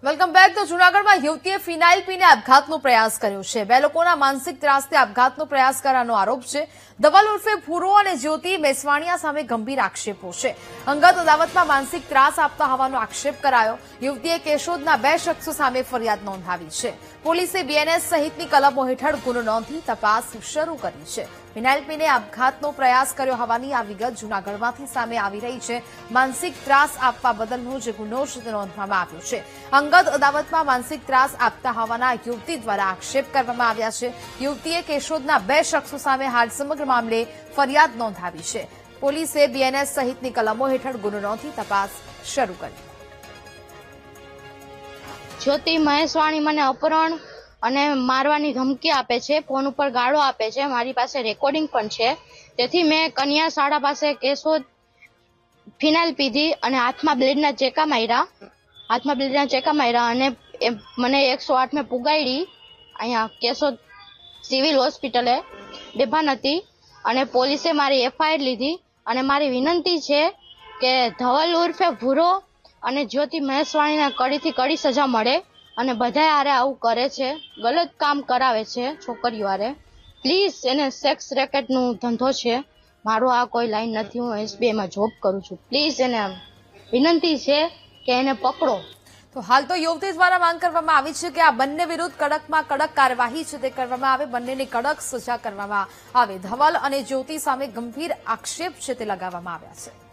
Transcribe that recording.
Welcome back. તો જૂનાગઢમાં યુવતીએ ફિનાઇલ પીને આપઘાતનો પ્રયાસ કર્યો છે। બે લોકોના માનસિક ત્રાસથી આપઘાતનો પ્રયાસ કરવાનો આરોપ છે। ધવલ ઉર્ફે ભૂરો અને જ્યોતિ મેસવાણીયા સામે ગંભીર આક્ષેપો છે। અંગત અદાવતમાં માનસિક ત્રાસ આપતા હોવાનો આક્ષેપ કરાયો। યુવતીએ કેશોદના 2 શખ્સો સામે ફરિયાદ નોંધાવી છે। પોલીસે બીએનએસ સહિતની કલમો હેઠળ ગુનો નોંધી તપાસ શરૂ કરી છે। ફિનાઇલ પીને આપઘાતનો પ્રયાસ કર્યો હોવાની આ વિગત જૂનાગઢમાંથી સામે આવી રહી છે। માનસિક ત્રાસ આપવા બદલનો જે ગુનો છે તે નોંધવામાં આવ્યો છે। અંગત અદાવતમાં માનસિક ત્રાસ આપતા હોવાના યુવતી દ્વારા આક્ષેપ કરવામાં આવ્યા છે। યુવતીએ કેશોદના 2 શખ્સો સામે હાલ સમગ્ર મામલે ફરિયાદ નોંધાવી છે। પોલીસે બીએનએસ સહિતની કલમો હેઠળ ગુનો નોંધી તપાસ શરૂ કરી। જ્યોતિ મહેશવાણી મને અપહરણ અને મારવાની ધમકી આપે છે, ફોન ઉપર ગાળો આપે છે। મારી પાસે રેકોર્ડિંગ પણ છે। તેથી મેં કન્યા શાળા પાસે કેશોદ ફિનાઇલ પીધી અને હાથમાં બ્લેડના ચેકા માર્યા અને મને 108 મેં પુગાડી। અહીંયા કેશોદ સિવિલ હોસ્પિટલે બેભાન હતી અને પોલીસે મારી એફઆઈઆર લીધી અને મારી વિનંતી છે કે ધવલ ઉર્ફે ભૂરો અને જ્યોતિ મહેશવાણીને કડીથી કડી સજા મળે અને બધા હારે આવું કરે છે, ગલત કામ કરાવે છે છોકરીઓ હારે। પ્લીઝ એને સેક્સ રેકેટનું ધંધો છે। મારો આ કોઈ લાઈન નથી, હું એસબીઆઈમાં જોબ કરું છું। પ્લીઝ એને વિનંતી છે કે એને પકડો। તો હાલ તો યુવતી દ્વારા માંગ કરવામાં આવી છે કે આ બંને વિરુદ્ધ કડકમાં કડક કાર્યવાહી છે તે કરવામાં આવે, બંનેને કડક સજા કરવામાં આવે। ધવલ અને જ્યોતિ સામે ગંભીર આક્ષેપ છે તે લગાવવામાં આવ્યા છે।